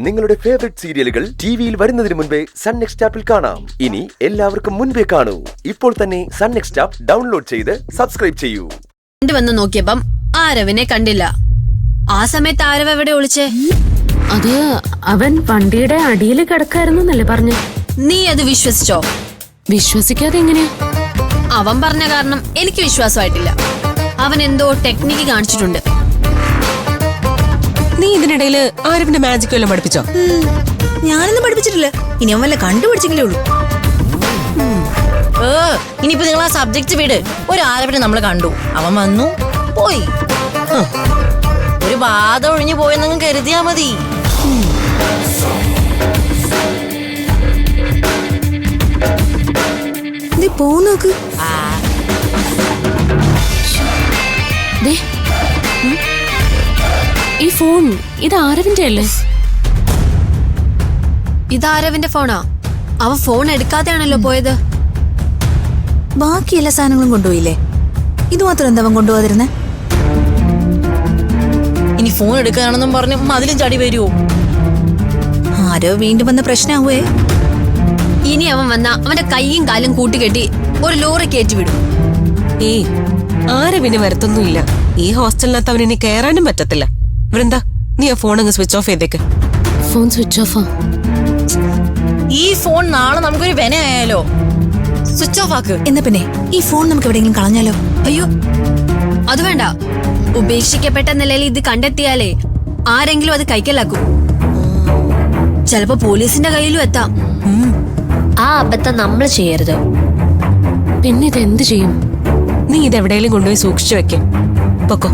നിങ്ങളുടെ ഫേവറേറ്റ് സീരിയലുകൾ ടിവിയിൽ വരുന്നതിന് മുൻപേ സൺ നെക്സ്റ്റ് ആപ്പിൽ കാണാം. ഇനി എല്ലാവർക്കും മുൻപേ കാണൂ. ഇപ്പോൾ തന്നെ സൺ നെക്സ്റ്റ് ആപ്പ് ഡൗൺലോഡ് ചെയ്ത് സബ്സ്ക്രൈബ് ചെയ്യൂ. വന്ന് നോക്കിയപ്പം ആരവിനെ കണ്ടില്ല. ആ സമയത്ത് ആരവ് എവിടെ ഒളിച്ചേ? അത് അവൻ വണ്ടിയുടെ അടിയിൽ കിടക്കായിരുന്നല്ലേ പറഞ്ഞു. നീ അത് വിശ്വസിച്ചോ? വിശ്വസിക്കാതെ എങ്ങനെയാ? അവൻ പറഞ്ഞ കാരണം എനിക്ക് വിശ്വാസമായിട്ടില്ല. അവൻ എന്തോ ടെക്നിക്ക് കാണിച്ചിട്ടുണ്ട്. നീ ഇതിനിടയില് ആരവിന്റെ മാജിക് വല്ലതും പഠിപ്പിച്ചോ? ഞാനൊന്നും പഠിപ്പിച്ചിട്ടില്ല. ഇനി അവൻ വല്ല കണ്ടുപിടിച്ചെങ്കിലേ ഉള്ളൂ. ഇനിയിപ്പോ നിങ്ങൾ ആ സബ്ജക്ട് വിട്. ഒരു ആരവിനെ നമ്മൾ കണ്ടു, അവൻ വന്നു പോയി. ഒരു ബാധ ഒഴിഞ്ഞു പോയെന്നങ്ങ് കരുതിയാ മതി. നീ പോ നോക്ക്. ഈ ഫോൺ ഇത് ആരവിന്റെ അല്ലേ? ഇത് ആരവിന്റെ ഫോണാ. അവൻ ഫോൺ എടുക്കാതെയാണല്ലോ പോയത്. ബാക്കി എല്ലാ സാധനങ്ങളും കൊണ്ടുപോയില്ലേ? ഇത് മാത്രം എന്താ അവൻ കൊണ്ടുപോകാതിരുന്നേ? ഇനി ഫോൺ എടുക്കാനാണെന്നും പറഞ്ഞ് മതിലും ചടി വരുവോ? ആരോ വീണ്ടും വന്ന പ്രശ്നമാവേ. ഇനി അവൻ വന്ന അവന്റെ കൈയും കാലും കൂട്ടിക്കെട്ടി ഒരു ലോറി കയറ്റി വിടും. ഏയ്, ആരവിന് വരത്തൊന്നുമില്ല. ഈ ഹോസ്റ്റലിനകത്ത് അവനിനി കയറാനും പറ്റത്തില്ല. വൃന്ദ, നീ ആ ഫോൺ അങ്ങ് സ്വിച്ച് ഓഫ് ചെയ്തേക്ക്. ഫോൺ സ്വിച്ച് ഓഫാ. ഈ ഫോൺ നാളെ നമുക്കൊരു വെനയായാലോ? സ്വിച്ച് ഓഫ് ആക്ക്. എന്നാ പിന്നെ ഈ ഫോൺ നമുക്ക് എവിടെയെങ്കിലും കളഞ്ഞാലോ? അയ്യോ, അത് വേണ്ട. ഉപേക്ഷിക്കപ്പെട്ട നിലയിൽ ഇത് കണ്ടെത്തിയാലേ ആരെങ്കിലും അത് കൈക്കലാക്കും. ചിലപ്പോ പോലീസിന്റെ കയ്യിലും എത്താം. ആ അബദ്ധം നമ്മൾ ചെയ്യരുത്. പിന്നെ ഇത് എന്ത് ചെയ്യും? നീ ഇത് എവിടെയെങ്കിലും കൊണ്ടുപോയി സൂക്ഷിച്ചു വെക്കേ. പൊക്കോ.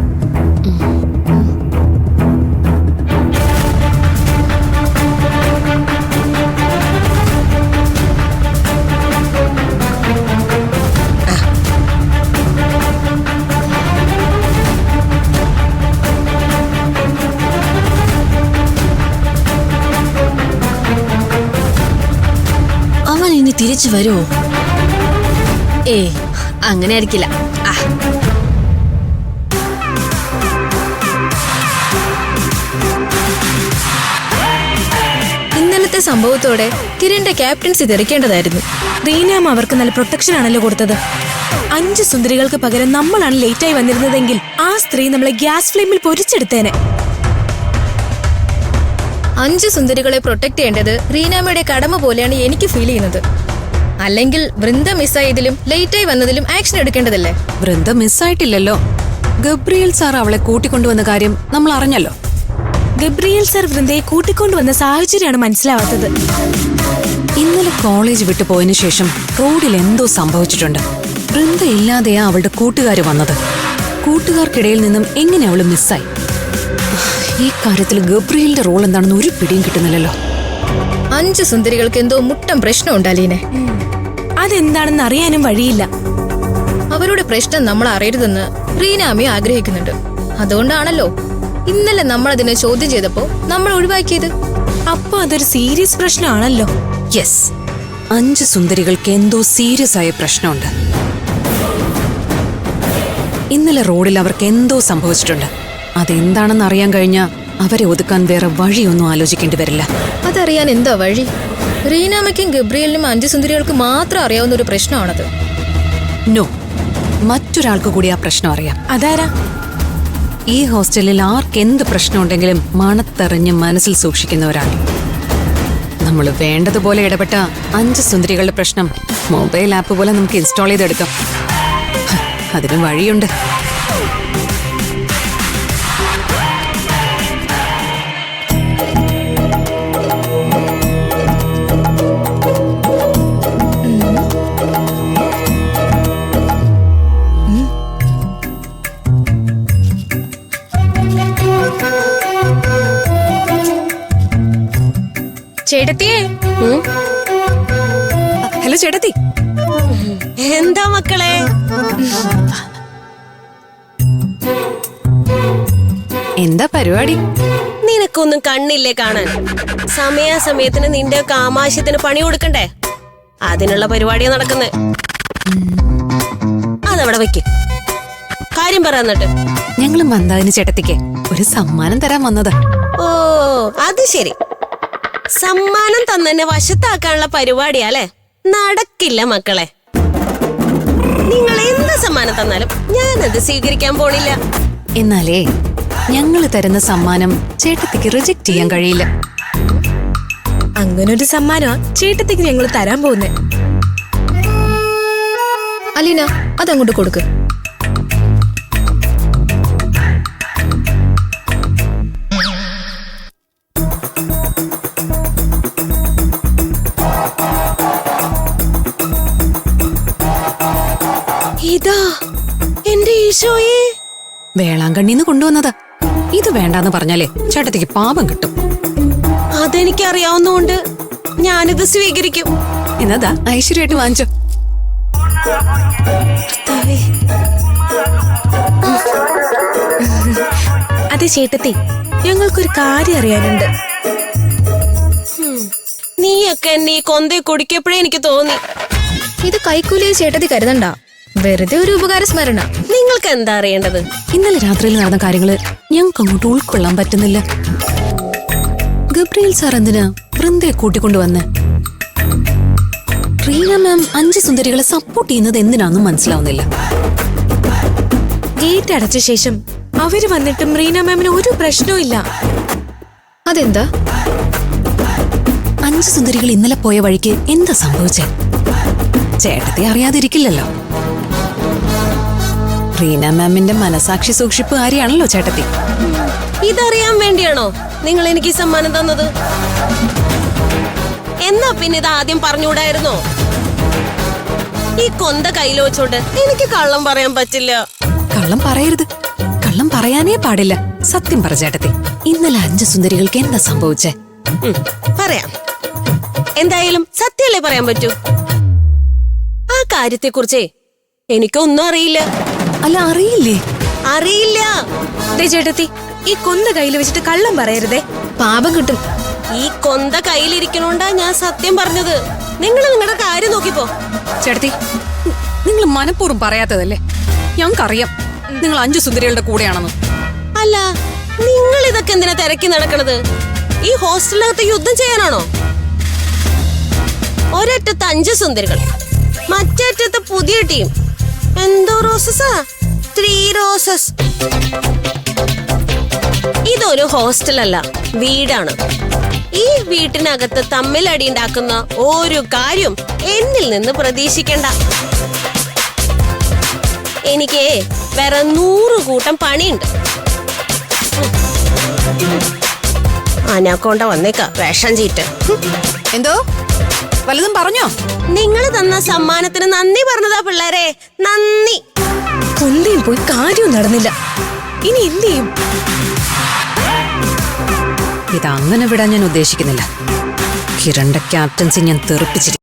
അവൻ ഇനി തിരിച്ചു വരുമോ? അങ്ങനെ ആയിരിക്കില്ല. ഇന്നലത്തെ സംഭവത്തോടെ കിരണിന്റെ ക്യാപ്റ്റൻസി തെറിക്കേണ്ടതായിരുന്നു. റീനാം അവർക്ക് നല്ല പ്രൊട്ടക്ഷൻ ആണല്ലോ കൊടുത്തത്. 5 സുന്ദരികൾക്ക് പകരം നമ്മളാണ് ലേറ്റായി വന്നിരുന്നതെങ്കിൽ ആ സ്ത്രീ നമ്മളെ ഗ്യാസ് ഫ്ലെയിമിൽ പൊരിച്ചെടുത്തേനെ. 5 സുന്ദരികളെ പ്രൊട്ടക്ട് ചെയ്യേണ്ടത് റീനാമയുടെ കടമ പോലെയാണ് എനിക്ക് ഫീൽ ചെയ്യുന്നത്. അല്ലെങ്കിൽ വൃന്ദ മിസ്സായതിലും ലേറ്റായി വന്നതിലും ആക്ഷൻ എടുക്കേണ്ടതല്ലേ? വൃന്ദ മിസ്സായിട്ടില്ലല്ലോ. ഗബ്രിയേൽ സാർ അവളെ കൂട്ടിക്കൊണ്ടുവന്ന കാര്യം നമ്മൾ അറിഞ്ഞല്ലോ. ഗബ്രിയേൽ സാർ വൃന്ദയെ കൂട്ടിക്കൊണ്ടുവന്ന സാഹചര്യമാണ് മനസ്സിലാവാത്തത്. ഇന്നലെ കോളേജ് വിട്ടു പോയതിനു ശേഷം റോഡിൽ എന്തോ സംഭവിച്ചിട്ടുണ്ട്. വൃന്ദ ഇല്ലാതെയാ അവളുടെ കൂട്ടുകാര് വന്നത്. കൂട്ടുകാർക്കിടയിൽ നിന്നും എങ്ങനെ അവള് മിസ്സായി? ഈ കാര്യത്തിൽ ഗബ്രിയേലിന്റെ റോൾ എന്താണെന്ന് ഒരു പിടിയും കിട്ടുന്നില്ലല്ലോ. 5 സുന്ദരികൾക്ക് എന്തോ മുട്ടം പ്രശ്നം ഉണ്ടല്ലേ? അതെന്താണെന്ന് അറിയാനും വഴിയില്ല. അവരുടെ പ്രശ്നം നമ്മൾ അറിയരുതെന്ന് റീനാമി ആഗ്രഹിക്കുന്നുണ്ട്. അതുകൊണ്ടാണല്ലോ ഇന്നലെ നമ്മൾ അതിനെ ചോദ്യം ചെയ്തപ്പോ നമ്മൾ ഒഴിവാക്കിയത്. അപ്പൊ അതൊരു സീരിയസ് പ്രശ്നമാണല്ലോ. യെസ്, 5 സുന്ദരികൾക്ക് എന്തോ സീരിയസ് ആയ പ്രശ്നമുണ്ട്. ഇന്നലെ റോഡിൽ അവർക്ക് എന്തോ സംഭവിച്ചിട്ടുണ്ട്. അതെന്താണെന്ന് അറിയാൻ കഴിഞ്ഞാൽ അവരെ ഒതുക്കാൻ വേറെ വഴിയൊന്നും ആലോചിക്കേണ്ടി വരില്ല. അതറിയാൻ എന്താ വഴി? റീനാമയ്ക്കും ഗബ്രിയലിനും 5 സുന്ദരികൾക്ക് മാത്രം അറിയാവുന്ന ഒരു പ്രശ്നമാണത്. നോ, മറ്റൊരാൾക്ക് കൂടി ആ പ്രശ്നം അറിയാം. അതാരാ? ഈ ഹോസ്റ്റലിൽ ആർക്കെന്ത് പ്രശ്നമുണ്ടെങ്കിലും മണത്തെറിഞ്ഞ് മനസ്സിൽ സൂക്ഷിക്കുന്നവരാണ്. നമ്മൾ വേണ്ടതുപോലെ ഇടപെട്ട 5 സുന്ദരികളുടെ പ്രശ്നം മൊബൈൽ ആപ്പ് പോലെ നമുക്ക് ഇൻസ്റ്റാൾ ചെയ്തെടുക്കാം. അതിന് വഴിയുണ്ട്. ചേട്ടത്തിയേ. ഹലോ ചേട്ടത്തി. എന്താ മക്കളെ? എന്താ പരിപാടി? നിനക്കൊന്നും കണ്ണില്ലേ കാണാൻ? സമയാസമയത്തിന് നിന്റെ കാമാശയത്തിന് പണി കൊടുക്കണ്ടേ? അതിനുള്ള പരിപാടിയാ നടക്കുന്നേ. അതവിടെ വെക്ക്. കാര്യം പറ. എന്നിട്ട് ഞങ്ങൾ മന്ദാകിനി ചേട്ടത്തിക്ക് ഒരു സമ്മാനം തരാൻ വന്നത്. ഓ, അത് ശരി. സമ്മാനം തന്നെ വശത്താക്കാനുള്ള പരിപാടിയാലേ? നടക്കില്ല മക്കളെ. നിങ്ങൾ എന്ത് സമ്മാനം തന്നാലും ഞാനത് സ്വീകരിക്കാൻ പോണില്ല. എന്നാലേ ഞങ്ങള് തരുന്ന സമ്മാനം ചേട്ടത്തിക്ക് റിജക്ട് ചെയ്യാൻ കഴിയില്ല. അങ്ങനൊരു സമ്മാനമാ ചേട്ടത്തിക്ക് ഞങ്ങൾ തരാൻ പോകുന്നേ. അലീന അതങ്ങോട്ട് കൊടുക്ക്. ഇതാ എന്റെ ഈശോയെ, വേളാങ്കണ്ണിന്ന് കൊണ്ടുവന്നതാ. ഇത് വേണ്ടാന്ന് പറഞ്ഞാലേ ചേട്ടത്തിക്ക് പാപം കിട്ടും. അതെനിക്കറിയാവുന്നോണ്ട് ഞാനിത് സ്വീകരിക്കും. എന്നതാ ഐശ്വര്യമായിട്ട് വാങ്ങിച്ചോ. അതെ ചേട്ടത്തി, ഞങ്ങൾക്കൊരു കാര്യം അറിയാനുണ്ട്. നീയൊക്കെ എന്നെ ഈ കൊന്തേ കുടിക്കപ്പോഴേ എനിക്ക് തോന്നി. ഇത് കൈക്കൂലിയെ ചേട്ടത്തി കരുതണ്ട, വെറുതെ ഒരു ഉപകാര സ്മരണ. നിങ്ങൾക്ക് എന്താ അറിയേണ്ടത്? ഇന്നലെ രാത്രിയിൽ നടന്ന കാര്യങ്ങള് ഞങ്ങൾക്ക് അങ്ങോട്ട് ഉൾക്കൊള്ളാൻ പറ്റുന്നില്ല. ഗബ്രിയേൽ സാർ എന്തിനാ വൃന്ദയെ കൂട്ടിക്കൊണ്ടുവന്ന്? റീന മാം 5 സുന്ദരികളെ സപ്പോർട്ട് ചെയ്യുന്നത് എന്തിനാന്നും മനസ്സിലാവുന്നില്ല. ഗേറ്റ് അടച്ച ശേഷം അവര് വന്നിട്ടും റീന മാമിന് ഒരു പ്രശ്നവും ഇല്ല. അതെന്താ? 5 സുന്ദരികൾ ഇന്നലെ പോയ വഴിക്ക് എന്താ സംഭവിച്ചേ? ചേട്ടത്തെ അറിയാതിരിക്കില്ലല്ലോ. റീന മാമിന്റെ മനസാക്ഷി സൂക്ഷിപ്പ് കാര്യമാണല്ലോ ചേട്ടത്തി. ഇതറിയാൻ വേണ്ടിയാണോ നിങ്ങൾ എനിക്ക് ഈ സമ്മാനം തന്നത്? എന്നാ പിന്നെ ഇത് ആദ്യം പറഞ്ഞുകൂടായിരുന്നോ? ഈ കൊന്ത കയ്യിൽ വെച്ചോണ്ട് എനിക്ക് കള്ളം പറയാൻ പറ്റില്ല. കള്ളം പറയരുത്. കള്ളം പറയാനേ പാടില്ല. സത്യം പറ ചേട്ടത്തി, ഇന്നലെ 5 സുന്ദരികൾക്ക് എന്താ സംഭവിച്ചേ? പറയാം. എന്തായാലും സത്യല്ലേ പറയാൻ പറ്റൂ. ആ കാര്യത്തെക്കുറിച്ചേ എനിക്കൊന്നും അറിയില്ല. അല്ല, അറിയില്ലേ? അറിയില്ല. ദേ ചേട്ടത്തി, ഈ കൊന്ത കയ്യിൽ വെച്ചിട്ട് കള്ളം പറയരുതേ, പാപം കിട്ടും. ഈ കൊന്ത കയ്യിലിരിക്കണോണ്ടാ ഞാൻ സത്യം പറഞ്ഞത്. നിങ്ങൾ നിങ്ങളുടെ കാര്യം നോക്കിപ്പോ. ചേട്ടത്തി, നിങ്ങൾ മനഃപൂർവ്വം പറയാത്തതല്ലേ? ഞങ്ങൾക്കറിയാം നിങ്ങൾ 5 സുന്ദരികളുടെ കൂടെയാണെന്ന്. അല്ല, നിങ്ങൾ ഇതൊക്കെ എന്തിനാ തിരക്കി നടക്കണത്? ഈ ഹോസ്റ്റലിനകത്ത് യുദ്ധം ചെയ്യാനാണോ? ഒരറ്റത്ത് 5 സുന്ദരികൾ, മറ്റേ അറ്റത്ത് പുതിയ ടീം. എന്തോ റോസസാ? 3 റോസസ്. ഇതൊരു ഹോസ്റ്റലല്ല, വീടാണ്. ഈ വീട്ടിനകത്ത് തമ്മിൽ അടിയുണ്ടാക്കുന്ന ഒരു കാര്യം എന്നിൽ നിന്ന് പ്രതീക്ഷിക്കണ്ട. എനിക്ക് വേറെ 100 കൂട്ടം പണിയുണ്ട്. അനാക്കൊണ്ട വന്നേക്ക വിഷം ചീറ്റ്. എന്തോ വലുതും പറഞ്ഞോ? നിങ്ങൾ തന്ന സമ്മാനത്തിന് നന്ദി പറഞ്ഞതാ പിള്ളേരെ, നന്ദി. കൊന്തയിൽ പോയി കാര്യവും നടന്നില്ല. ഇനി എന്ത് ചെയ്യും? ഇതങ്ങനെ വിടാൻ ഞാൻ ഉദ്ദേശിക്കുന്നില്ല. കിരണിന്റെ ക്യാപ്റ്റൻസി ഞാൻ തെറിപ്പിച്ചിരിക്കും.